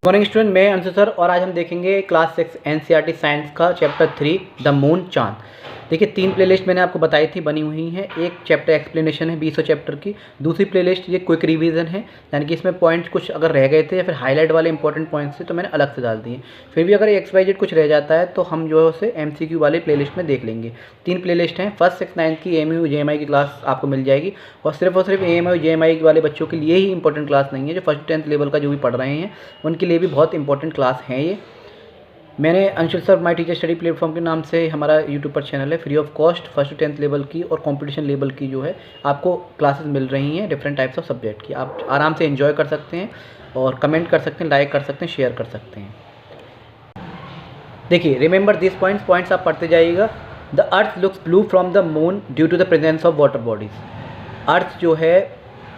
Morning student, मैं Anshu sir और आज हम देखेंगे क्लास 6 एनसीईआरटी साइंस का चैप्टर 3 द मून चांद। देखिए 3 प्लेलिस्ट मैंने आपको बताई थी बनी हुई हैं। एक चैप्टर एक्सप्लेनेशन है 20 चैप्टर की, दूसरी प्लेलिस्ट ये क्विक रिवीजन है, यानी कि इसमें पॉइंट कुछ अगर रह गए थे या फिर हाईलाइट वाले इंपॉर्टेंट पॉइंट्स थे तो मैंने अलग से डाल दिए। फिर भी अगर XYZ कुछ रह जाता है तो हम जो है उसे MCQ वाले प्लेलिस्ट में देख लेंगे। 3 प्लेलिस्ट हैं, फर्स्ट 6 9 की AMU JMI की क्लास आपको मिल जाएगी और सिर्फ AMU JMI वाले बच्चों के लिए ही इंपॉर्टेंट क्लास नहीं है, जो फर्स्ट 10th लेवल का जो भी पढ़ रहे हैं उनके लिए भी बहुत इंपॉर्टेंट क्लास है ये। मैंने Anshul sir my teacher study platform के नाम से हमारा यूट्यूब पर चैनल है, free of cost first 10th level की और कंपटीशन लेवल की जो है आपको क्लासेस मिल रही हैं डिफरेंट टाइप्स ऑफ सब्जेक्ट की। आप आराम से एंजॉय कर सकते हैं और कमेंट कर सकते हैं, लाइक कर सकते हैं, शेयर कर सकते हैं। देखिए रिमेंबर दिस पॉइंट्स आप पढ़ते जाइएगा। The earth looks blue from the moon due to the presence of water bodies. Earth जो है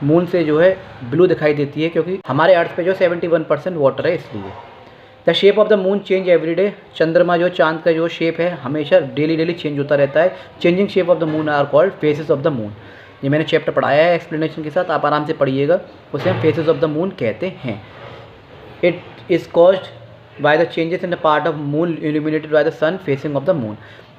मून से जो है ब्लू दिखाई देती है क्योंकि हमारे अर्थ पे जो 71% वाटर है, इसलिए। The shape of the moon change every day. चंद्रमा जो चांद का जो शेप है हमेशा डेली चेंज होता रहता है। Changing shape of the moon are called phases of the moon. ये मैंने चैप्टर पढ़ाया है एक्सप्लेनेशन के साथ, आप आराम से पढ़िएगा, उसे हम फेसेस ऑफ द मून कहते हैं। It is caused by the changes in the part of moon illuminated by the sun facing of the moon.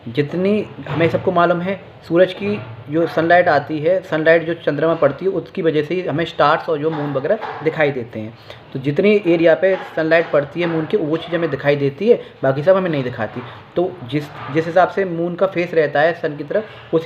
जितनी हमें सबको मालूम है सूरज की जो सनलाइट आती है, सनलाइट जो चंद्रमा पड़ती है उसकी वजह से ही हमें स्टार्स और जो मून वगैरह दिखाई देते हैं। तो जितनी एरिया पे सनलाइट पड़ती है मून की वो चीज़ हमें दिखाई देती है, बाकी सब हमें नहीं दिखाती। तो जिस हिसाब से मून का फेस रहता है सन की तरफ, उस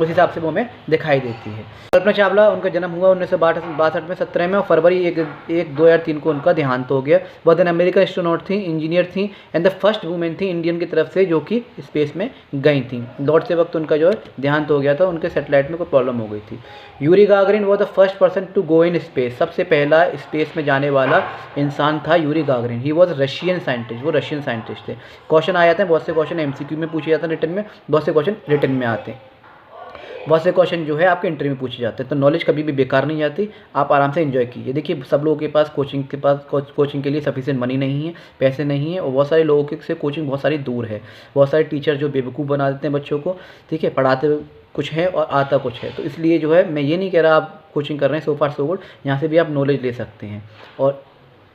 हिसाब से वो हमें दिखाई देती है। कल्पना चावला, उनका जन्म हुआ 1962 में 17 में और फरवरी 1 2003 को उनका देहांत हो गया। वह दिन अमेरिकन एस्ट्रोनॉट थी, इंजीनियर थी एंड द फर्स्ट वुमेन थी इंडियन की तरफ से जो कि स्पेस में गई थी। लौटते वक्त उनका जो है देहांत हो गया था, उनके सैटेलाइट में कोई प्रॉब्लम हो गई थी। यूरी गागरिन वो the first person to go in space. सबसे पहला स्पेस में जाने वाला इंसान था Yuri Gagarin. He was Russian scientist, वो रशियन साइंटिस्ट थे। क्वेश्चन आ जाते हैं, बहुत से क्वेश्चन MCQ में पूछे जाते हैं रिटन में, बहुत से क्वेश्चन रिटन में आते हैं, बहुत से क्वेश्चन जो है आपके इंटरव्यू में पूछे जाते हैं। तो नॉलेज कभी भी बेकार नहीं जाती, आप आराम से एंजॉय कीजिए। देखिए सब लोगों के पास कोचिंग के लिए सफिशिएंट मनी नहीं है, पैसे नहीं है, और बहुत सारे लोगों से कोचिंग बहुत सारी दूर है। बहुत सारे टीचर जो बेवकूफ़ बना देते हैं बच्चों को, ठीक है, पढ़ाते कुछ है और आता कुछ है। तो इसलिए जो है मैं ये नहीं कह रहा आप कोचिंग कर रहे हैं सो फार सो गुड, यहाँ से भी आप नॉलेज ले सकते हैं। और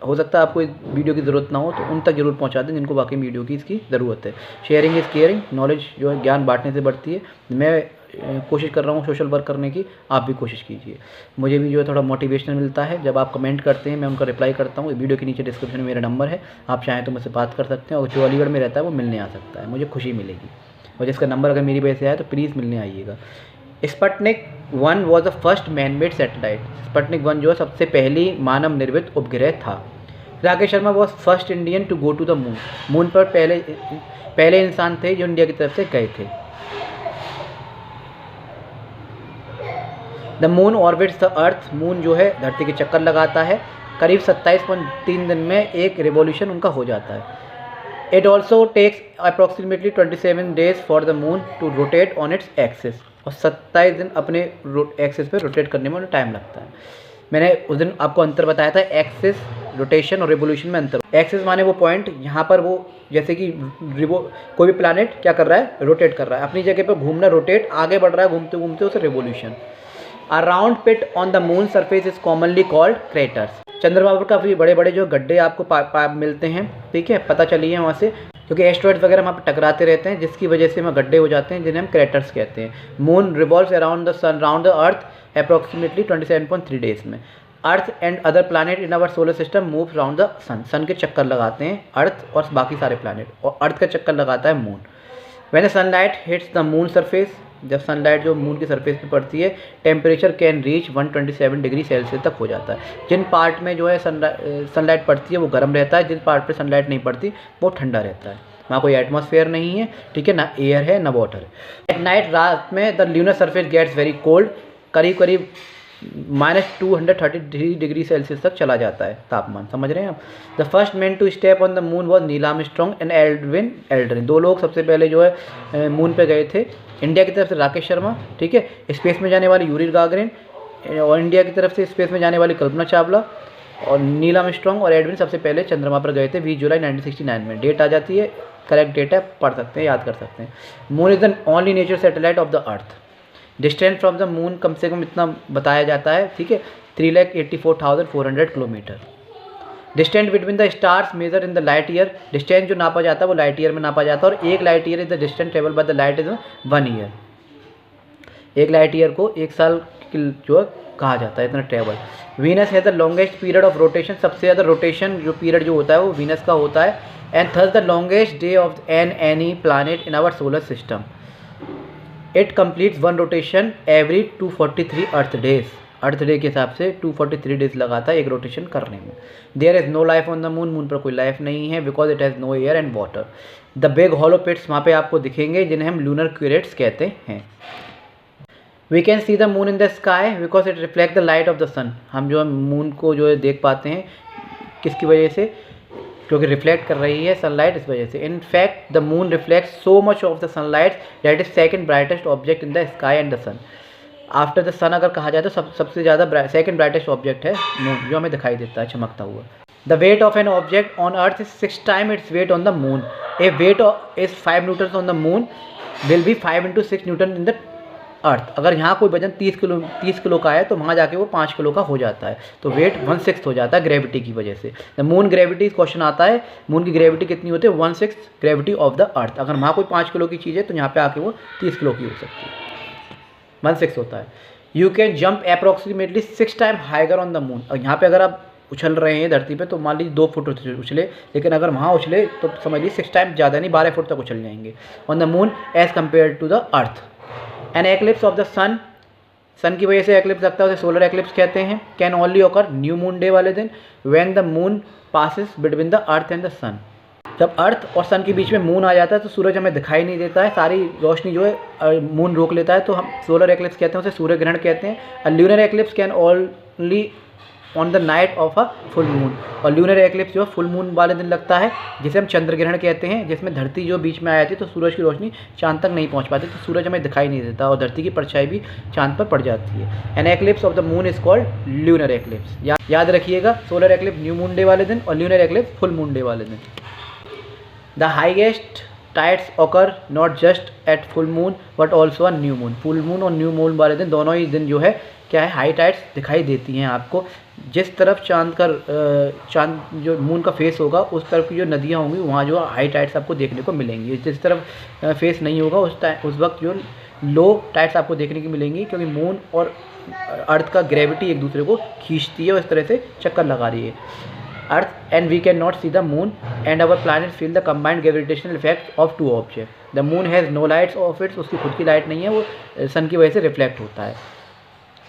हो सकता है आपको इस वीडियो की ज़रूरत ना हो तो उन तक जरूर पहुंचा दें जिनको वाकई वीडियो की इसकी ज़रूरत है। शेयरिंग इज़ केयरिंग, नॉलेज जो है ज्ञान बांटने से बढ़ती है। मैं कोशिश कर रहा हूँ सोशल वर्क करने की, आप भी कोशिश कीजिए। मुझे भी जो है थोड़ा मोटिवेशन मिलता है जब आप कमेंट करते हैं, मैं उनका रिप्लाई करता हूँ। वीडियो के नीचे डिस्क्रिप्शन में मेरा नंबर है, आप चाहें तो मुझसे बात कर सकते हैं और जो अलीगढ़ में रहता है वो मिलने आ सकता है, मुझे खुशी मिलेगी। और जिसका नंबर अगर मेरी वजह से आए तो प्लीज़ मिलने आइएगा। Sputnik 1 was the first man made satellite. Sputnik 1 जो है सबसे पहली मानव निर्मित उपग्रह था। Rakesh Sharma was first Indian to go to the moon. Moon पर पहले इंसान थे जो इंडिया की तरफ से गए थे। The moon orbits the earth. Moon जो है धरती के चक्कर लगाता है, करीब 27.3 दिन में एक रिवॉल्यूशन उनका हो जाता है। It also takes approximately 27 days for the moon to rotate on its axis. और 27 दिन अपने एक्सिस पे रोटेट करने में उन्हें टाइम लगता है। मैंने उस दिन आपको अंतर बताया था, एक्सिस रोटेशन और रिवोल्यूशन में अंतर। एक्सिस माने वो पॉइंट यहाँ पर वो जैसे कि कोई भी प्लैनेट क्या कर रहा है, रोटेट कर रहा है अपनी जगह पर, घूमना रोटेट आगे बढ़ रहा है घूमते घूमते, उसे revolution. A round pit on the moon surface is commonly called craters. चंद्रमा पर काफ़ी बड़े बड़े जो गड्ढे आपको मिलते हैं, ठीक है, पता चलिए वहाँ से, क्योंकि एस्ट्रॉइड्स वगैरह वहाँ पर टकराते रहते हैं जिसकी वजह से वहाँ गड्ढे हो जाते हैं जिन्हें हम क्रेटर्स कहते हैं। Moon revolves around the sun round the earth approximately 27.3 days में। Earth and other planet in our solar system move round the sun. Sun के चक्कर लगाते हैं अर्थ और बाकी सारे प्लैनेट, और अर्थ का चक्कर लगाता है moon. When the sunlight hits the moon surface, जब सनलाइट जो मून की सरफेस पे पड़ती है, temperature can reach 127 degree Celsius तक हो जाता है। जिन पार्ट में जो है सनलाइट पड़ती है वो गर्म रहता है, जिन पार्ट पे सनलाइट नहीं पड़ती वो ठंडा रहता है। वहाँ कोई एटमॉस्फेयर नहीं है, ठीक है, ना एयर है ना वाटर है। एट नाइट, रात में the lunar surface gets very cold. करीब करीब -233 डिग्री सेल्सियस तक चला जाता है तापमान, समझ रहे हैं आप। The first man to step on the moon was Neil Armstrong and Aldrin Aldrin. 2 लोग सबसे पहले जो है मून पे गए थे। इंडिया की तरफ से राकेश शर्मा, ठीक है, स्पेस में जाने वाली यूरी गागरिन, और इंडिया की तरफ से स्पेस में जाने वाली कल्पना चावला, और नील आर्मस्ट्रॉन्ग और एल्ड्रिन सबसे पहले चंद्रमा पर गए थे 20 जुलाई 1969 में। डेट आ जाती है, करेक्ट डेट है, पढ़ सकते हैं, याद कर सकते हैं। Moon is the only natural satellite of the earth. Distance from the moon कम से कम इतना बताया जाता है, ठीक है, 3,84,400 kilometre. Distance between the stars measure in the light year, distance जो नापा जाता है वो लाइट ईयर में नापा जाता है, और एक light year is the distance travel by the light is 1 year. एक लाइट ईयर को 1 साल की जो कहा जाता है इतना ट्रेवल। वीनस है the longest period of rotation, सबसे ज़्यादा रोटेशन जो पीरियड जो होता है वो वीनस का होता है। And thus the longest day of any planet in our solar system, it completes 1 rotation every 243 earth days. Earth day के हिसाब से 243 डेज लगाता है एक रोटेशन करने में। There is no life on the moon, moon पर कोई लाइफ नहीं है, because it has no air and water. The big hollow pits वहाँ पे आपको दिखेंगे जिन्हें हम लूनर क्यूरेट्स कहते हैं। We can see the moon in the sky because it reflect the light of the sun, हम जो है मून को जो है देख पाते हैं किसकी वजह से, क्योंकि रिफ्लेक्ट कर रही है सनलाइट, इस वजह से। In fact the moon reflect so much of the sunlight that is second brightest object in the sky and the sun. After the sun अगर कहा जाए तो सबसे ज़्यादा सेकंड ब्राइटेस्ट ऑब्जेक्ट है मून, जो हमें दिखाई देता है चमकता हुआ। The weight of an object on earth is 6 times its weight on the moon. A weight is 5 newton on the moon will be 5 × 6 newton in the earth. अगर यहाँ कोई वजन 30 किलो का है तो वहाँ जाके वो 5 किलो का हो जाता है, तो वेट 1/6 हो जाता है ग्रेविटी की वजह से। द मून ग्रेविटी क्वेश्चन आता है, मून की ग्रेविटी कितनी होती है, 1/6 ग्रेविटी ऑफ द अर्थ। अगर वहाँ कोई 5 किलो की चीज़ है तो यहाँ पे आके वो 30 किलो की हो सकती है, 1/6 होता है। You can jump approximately 6 times higher on the moon. और यहाँ पे अगर आप उछल रहे हैं धरती पे तो मान लीजिए 2 फुट उछले, लेकिन अगर वहाँ उछले तो समझ लीजिए 6 times ज़्यादा नहीं, 12 फुट तक उछल जाएंगे on the moon as compare to the earth. An eclipse of the sun, sun की वजह से एक्लिप्स लगता है, उसे सोलर एक्लिप्स कहते हैं। Can only occur new moon day वाले दिन when the moon passes between the earth and the sun. जब अर्थ और सन के बीच में मून आ जाता है तो सूरज हमें दिखाई नहीं देता है, सारी रोशनी जो है मून रोक लेता है, तो हम सोलर एक्लिप्स कहते हैं, उसे सूर्य ग्रहण कहते हैं। A lunar eclipse can only on the night of a full moon. और ल्यूनर एक्लिप्स जो फुल मून वाले दिन लगता है, जिसे हम चंद्र ग्रहण कहते हैं, जिसमें धरती जो बीच में आ जाती है तो सूरज की रोशनी चांद तक नहीं पहुंच पाती, तो सूरज हमें दिखाई नहीं देता और धरती की परछाई भी चांद पर पड़ जाती है। An eclipse of the moon is called lunar eclipse. याद रखिएगा, solar eclipse new moon day वाले दिन और lunar eclipse full moon day वाले दिन। The highest tides occur not just at full moon but also a new moon. Full moon और new moon वाले दिन दोनों ही दिन जो है क्या है, हाई टाइड्स दिखाई देती हैं आपको। जिस तरफ चांद जो मून का फेस होगा उस तरफ की जो नदियाँ होंगी वहाँ जो हाई टाइड्स आपको देखने को मिलेंगी। जिस तरफ फेस नहीं होगा उस वक्त जो लो टाइड्स आपको देखने की मिलेंगी, क्योंकि मून और अर्थ का ग्रेविटी एक दूसरे को खींचती है और इस तरह से चक्कर लगा रही है earth. And we can not see the moon and our planet feel the combined gravitational effect of 2 object. The moon has no lights of its, उसकी खुद की लाइट नहीं है, वो सन की वजह से रिफ्लेक्ट होता है।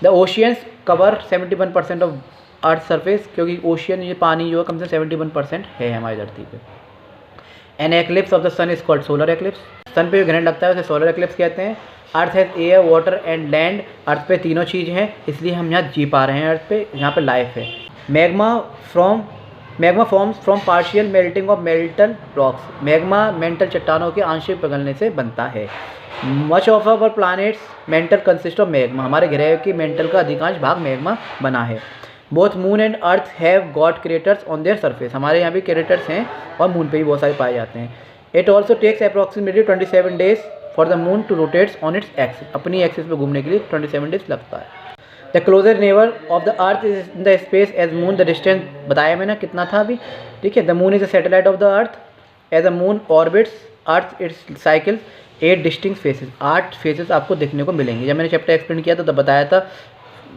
The oceans cover 71% of earth surface, क्योंकि ओशियन ये पानी जो है कम से 71% है हमारी धरती पे। An eclipse of the sun is called solar eclipse. Sun पे जो ग्रहण लगता है उसे सोलर एक्लिप्स कहते हैं। Earth has air water and land, earth पे तीनों चीज़ हैं, इसलिए हम यहाँ जी पा रहे हैं अर्थ पे, यहाँ पे लाइफ है। Magma forms from partial melting of mantle rocks. Magma mantle चट्टानों के आंशिक पिघलने से बनता है। Much of our planet's mantle consist of magma, हमारे ग्रह की मेंटल का अधिकांश भाग मैग्मा बना है। Both moon and earth have got craters on their surface, हमारे यहाँ भी क्रेटर्स हैं और मून पे भी बहुत सारे पाए जाते हैं। It also takes approximately 27 days for the moon to rotates on its axis, अपनी एक्सिस पे घूमने के लिए 27 days लगता है। The closer neighbour of the earth is in the space as moon, the distance बताया मैंने कितना था अभी, ठीक है। The moon is a satellite of the earth, as a moon orbits earth its cycle 8 distinct phases, 8 phases आपको देखने को मिलेंगे। जब मैंने चैप्टर एक्सप्लेन किया था तब बताया था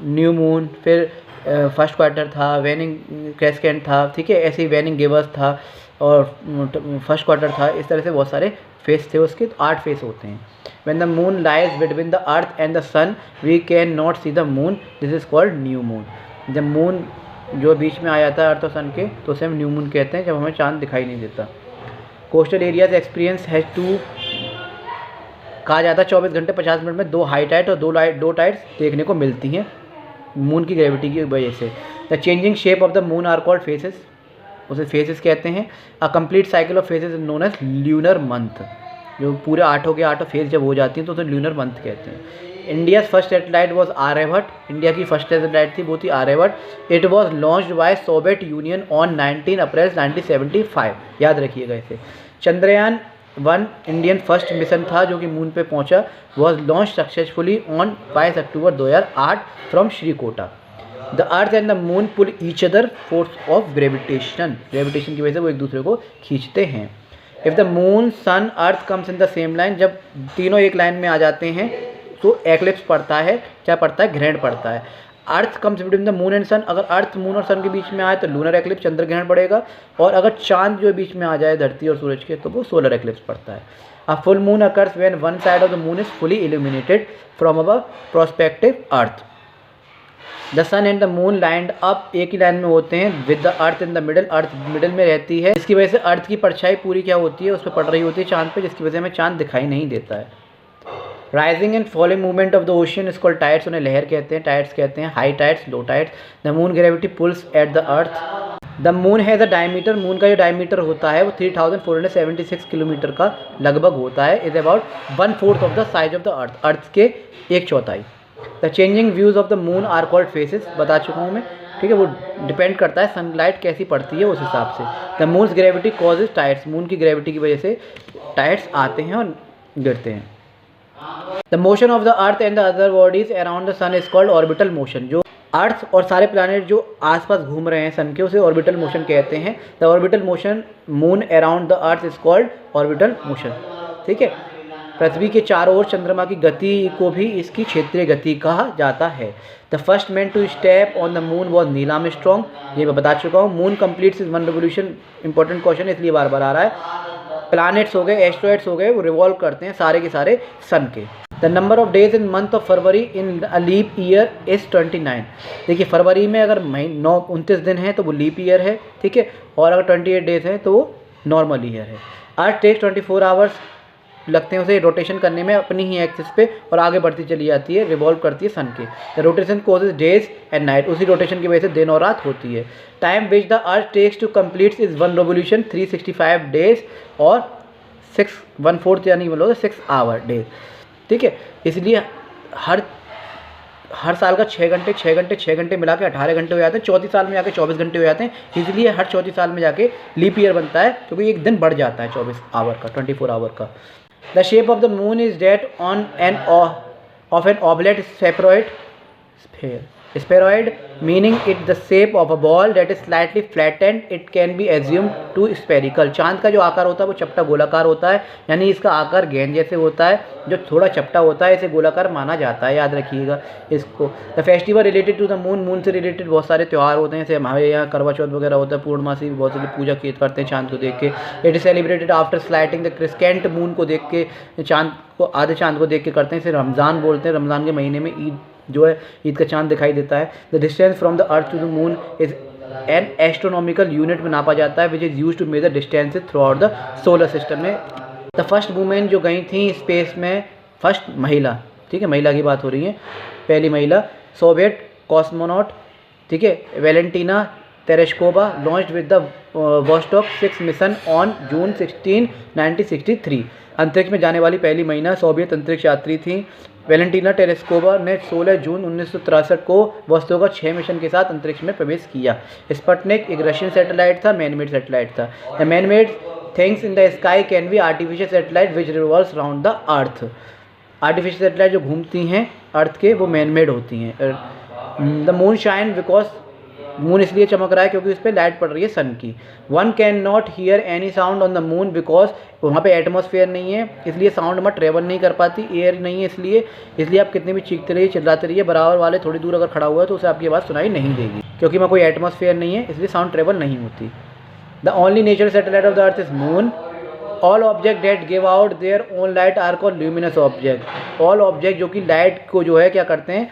न्यू मून, फिर फर्स्ट क्वार्टर था, वेनिंग क्रेस्केंट था, ठीक है, ऐसे ही वेनिंग गिवर्स था और फर्स्ट क्वार्टर था, इस तरह से बहुत सारे फेस थे उसके, तो 8 फेस होते हैं। When the moon lies between the earth and the sun, we can not see the moon. This is called new moon. जब मून जो बीच में आ जाता है अर्थ और सन के तो उसे हम न्यू मून कहते हैं, जब हमें चांद दिखाई नहीं देता। Coastal areas experience has two, कहा जाता है 24 घंटे 50 मिनट में 2 हाई टाइड और 2 टाइड्स देखने को मिलती हैं मून की ग्रेविटी की वजह से। The changing shape of the moon are called phases, उसे फेसेस कहते हैं। A complete cycle of phases is known as lunar month, जो पूरे 8 के 8 फेज जब हो जाती हैं तो उसे ल्यूनर मंथ कहते हैं। India first satellite was Aryabhata, India की फर्स्ट सैटेलाइट थी वो थी Aryabhata. It was launched by Soviet Union on 19 April 1975, याद रखिएगा इसे। चंद्रयान 1 इंडियन फर्स्ट मिशन था जो कि मून पे पहुंचा, was launch successfully on 22 October 2008 from श्रीकोटा। The earth and the moon pull each other force of gravitation की वजह से वो एक दूसरे को खींचते हैं। If the moon sun earth comes in the same line, जब तीनों एक लाइन में आ जाते हैं तो एक्लिप्स पड़ता है, क्या पड़ता है, ग्रहण पड़ता है। Earth comes between the moon and sun, अगर अर्थ मून और सन के बीच में आए तो लूनर एक्लिप्स, चंद्र ग्रहण पड़ेगा। और अगर चांद जो बीच में आ जाए धरती और सूरज के तो वो सोलर एक्लिप्स पड़ता है। A full moon occurs when one side of the moon is fully illuminated from our prospective earth. The sun and the moon lined up, एक ही लाइन में होते हैं, with the earth in the middle, earth middle में रहती है, जिसकी वजह से अर्थ की परछाई पूरी क्या होती है, उस पर पड़ रही होती है चांद पे, जिसकी वजह से हमें चांद दिखाई नहीं देता है। Rising and falling movement of the ocean is called tides, उन्हें लहर कहते हैं, टाइड्स कहते हैं, high tides, low tides. The moon gravity pulls at the earth. The moon has a diameter, moon का जो डायमीटर होता है वो 3476 किलोमीटर का लगभग होता है, is about 1/4 of the size of the earth, earth के 1/4। The changing views of the moon are called phases, बता चुका हूँ मैं, ठीक है, वो डिपेंड करता है सनलाइट कैसी पड़ती है उस हिसाब से। The moon's gravity causes tides, moon की ग्रेविटी की वजह से टाइड्स आते हैं और गिरते हैं। The motion of the earth and the other bodies around the sun is called orbital motion, जो अर्थ और सारे प्लैनेट जो आसपास घूम रहे हैं सन के उसे ऑर्बिटल मोशन कहते हैं। The orbital motion moon around the earth is called orbital motion, ठीक है। पृथ्वी के चारों ओर चंद्रमा की गति को भी इसकी क्षेत्रीय गति कहा जाता है। The first man to step on the moon was Neil Armstrong, ये मैं बता चुका हूँ। Moon completes is one revolution, important question है इसलिए बार बार आ रहा है। प्लैनेट्स हो गए, एस्ट्रॉइड्स हो गए, वो रिवॉल्व करते हैं सारे के सारे सन के। The number of days in month of February in a leap year is 29। देखिए फरवरी में अगर 29 दिन है तो वो लीप ईयर है, ठीक है, और अगर 28 डेज हैं तो वो नॉर्मल ईयर है। अर्थ टेक्स 24 आवर्स लगते हैं उसे रोटेशन करने में अपनी ही एक्सिस पे, और आगे बढ़ती चली जाती है, रिवॉल्व करती है सन के। The rotation causes days and night, उसी रोटेशन की वजह से दिन और रात होती है। Time which the earth takes to complete is one revolution 365 days और 6/4 यानी बोलो 6 आवर डेज, ठीक है। इसलिए हर साल का 6 घंटे मिला के 18 घंटे हो जाते हैं, 34 साल में जाके 24 घंटे हो जाते हैं, इसलिए हर 34 साल में जाके लीप ईयर बनता है, क्योंकि एक दिन बढ़ जाता है 24 आवर का, 24 आवर का। The shape of the moon is date on an of an oblate spheroid, meaning it the shape of a ball that is slightly flattened, it can be assumed to spherical। चांद का जो आकार होता है वो चपटा गोलाकार होता है, यानी इसका आकार गेंद जैसे होता है, जो थोड़ा चपटा होता है इसे गोलाकार माना जाता है, याद रखिएगा इसको। The festival related to the moon, moon से रिलेटेड बहुत सारे त्यौहार होते हैं, जैसे हमारे यहाँ करवा चौथ वगैरह होता है, पूर्णमासी बहुत से लोग पूजा करते हैं चांद को देख के। It is celebrated after sighting the crescent, moon को देख के, चांद को, आधे चांद को देख के करते हैं, इसे रमज़ान बोलते हैं। रमज़ान के महीने में ईद जो है, ईद का चांद दिखाई देता है। The distance from the earth to the moon is an astronomical unit में नापा जाता है, which is use to measure distances throughout the solar system में। द फर्स्ट वुमेन जो गई थी स्पेस में, फर्स्ट महिला, ठीक है, महिला की बात हो रही है, पहली महिला सोवियत कॉस्मोनॉट, ठीक है, Valentina Tereshkova launched with the Vostok 6 mission on June 16, 1963। अंतरिक्ष में जाने वाली पहली महिला सोवियत अंतरिक्ष यात्री थी। वेलेंटीना टेरेस्कोवा ने 16 जून 1963 को वोस्टॉक 6 मिशन के साथ अंतरिक्ष में प्रवेश किया। स्पुतनिक एक रशियन सैटेलाइट था, मैनमेड सैटेलाइट था। The manmade things in the sky can be artificial satellite which revolves around the earth. Artificial satellite जो घूमती हैं अर्थ के वो मैनमेड होती हैं। The moon shine because, moon इसलिए चमक रहा है क्योंकि उस पर लाइट पड़ रही है सन की। One can not here any sound on the moon because वहाँ पे एटमॉस्फेयर नहीं है, इसलिए साउंड में ट्रेवल नहीं कर पाती, एयर नहीं है, इसलिए आप कितने भी चीखते रहिए, चिल्लाते रहिए, बराबर वाले थोड़ी दूर अगर खड़ा हुआ है तो उसे आपकी आवाज़ सुनाई नहीं देगी, क्योंकि वहाँ कोई एटमॉस्फेयर नहीं है, इसलिए साउंड ट्रेवल नहीं होती। The only natural satellite of the earth is moon. All object that give out their own light are called luminous object. All object जो कि लाइट को जो है क्या करते हैं,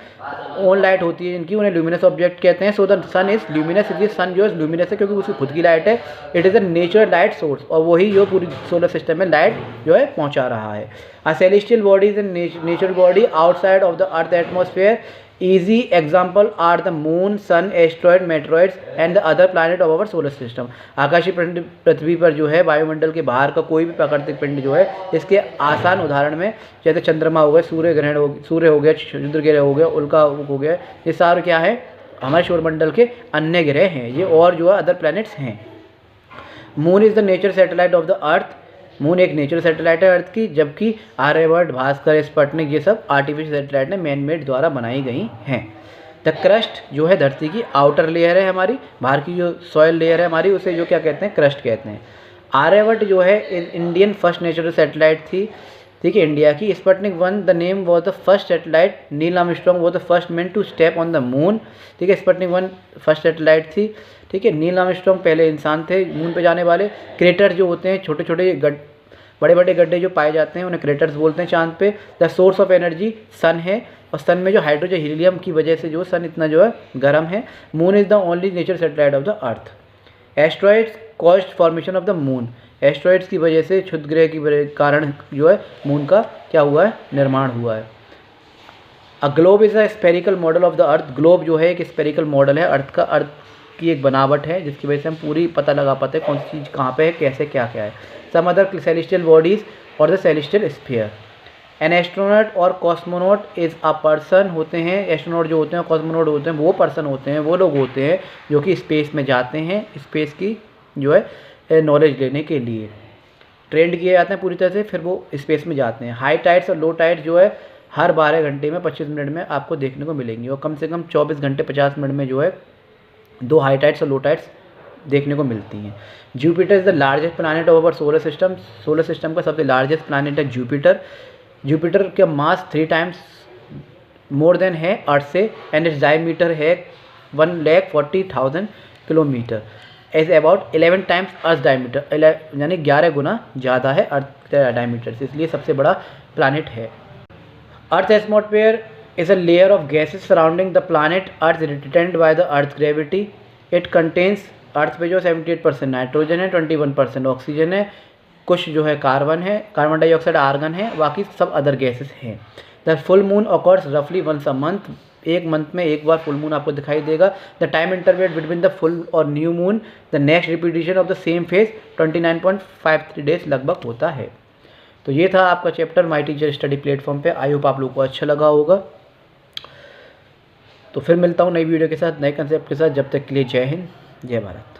ओन लाइट होती है जिनकी, उन्हें ल्यूमिनस ऑब्जेक्ट कहते हैं। So the sun is luminous, इसलिए सन जो है ल्यूमिनस है क्योंकि उसकी खुद की लाइट है। It is a natural light source, और वही जो पूरी सोलर सिस्टम में लाइट जो है पहुंचा रहा है। अ celestial body is a natural body outside of the earth atmosphere. Easy example are the moon, sun, asteroid, meteoroids and the other planet of our solar system। आकाशीय पिंड पृथ्वी पर जो है, वायुमंडल के बाहर का कोई भी प्राकृतिक पिंड जो है, इसके आसान उदाहरण में जैसे चंद्रमा हो गए, सूर्य हो गया, चंद्र ग्रह हो गया, उल्का हो गया, ये सारे क्या है, हमारे सौरमंडल के अन्य ग्रह हैं ये, और जो है अदर प्लैनेट्स हैं। Moon is the natural satellite of the earth. Moon एक नेचुरल सैटेलाइट है अर्थ की, जबकि आर्यभट्ट, भास्कर, स्पुतनिक ये सब आर्टिफिशियल सैटेलाइट ने मैन मेड द्वारा बनाई गई हैं। द क्रस्ट जो है धरती की आउटर लेयर है, हमारी बाहर की जो सॉयल लेयर है हमारी, उसे जो क्या कहते हैं, क्रस्ट कहते हैं। आर्यभट्ट जो है इंडियन फर्स्ट नेचुरल सैटेलाइट थी, ठीक है, इंडिया की। Sputnik 1 the name was the first satellite. Neil Armstrong was the first man to step on the moon, ठीक है। स्पुतनिक 1 फर्स्ट सैटेलाइट थी, ठीक है। नील आर्मस्ट्रॉन्ग पहले इंसान थे मून पे जाने वाले। क्रेटर जो होते हैं, छोटे छोटे बड़े बड़े गड्ढे जो पाए जाते हैं, उन्हें क्रेटर्स बोलते हैं चांद पे। The source of energy sun है, और सन में जो हाइड्रोजन हीलियम की वजह से जो सन इतना जो है गर्म है। Moon is the only natural satellite of the earth. Asteroids caused formation of the moon. Asteroids की वजह से, क्षुद्र ग्रह के कारण जो है मून का क्या हुआ है, निर्माण हुआ है। A globe is a spherical model of the earth. Globe जो है एक स्पेरिकल मॉडल है अर्थ का, अर्थ की एक बनावट है जिसकी वजह से हम पूरी पता लगा पाते हैं कौन सी चीज़ कहाँ पे है, कैसे क्या क्या है। सम अदर सेलेस्टियल बॉडीज और the celestial sphere. An astronaut और कॉस्मोनॉट इज़ अ पर्सन होते हैं। एस्ट्रोनॉट जो होते हैं, कॉस्मोनॉट होते हैं, वो पर्सन होते हैं, वो लोग होते हैं जो कि स्पेस में जाते हैं, स्पेस की जो है नॉलेज लेने के लिए ट्रेंड किए जाते हैं पूरी तरह से, फिर वो स्पेस में जाते हैं। हाई टाइड्स और लो टाइड्स जो है हर 12 घंटे में 25 मिनट में आपको देखने को मिलेंगी, और कम से कम 24 घंटे 50 मिनट में जो है 2 हाई टाइड्स और लो टाइड्स देखने को मिलती हैं। Jupiter is the largest planet of our solar system. Solar system का सबसे लार्जेस्ट प्लैनेट है जुपिटर। जुपिटर का मास 3 टाइम्स मोर देन है अर्थ से, एंड इट्स डायमीटर है 1,40,000 kilometre. As about 11 times earth diameter, यानी 11 गुना ज़्यादा है अर्थ डायमीटर से, इसलिए सबसे बड़ा प्लैनेट है। Earth atmosphere is a layer of gases surrounding the planet Earth retained by the Earth's gravity. It contains, अर्थ पे जो 78% नाइट्रोजन है, 21% ऑक्सीजन है, कुछ जो है कार्बन है, कार्बन डाइऑक्साइड, आर्गन है, बाकी सब अदर गैसेस हैं। द फुल मून ऑकर्स रफली वंस अ मंथ। एक मंथ में एक बार फुल मून आपको दिखाई देगा। The time interval between the full और new moon, the next repetition of the same phase 29.53 days लगभग होता है। तो ये था आपका chapter my teacher study platform पे। आई होप आप लोगों को अच्छा लगा होगा। तो फिर मिलता हूँ नई वीडियो के साथ, नए कंसेप्ट के साथ। जब तक के लिए जय हिंद, जय भारत।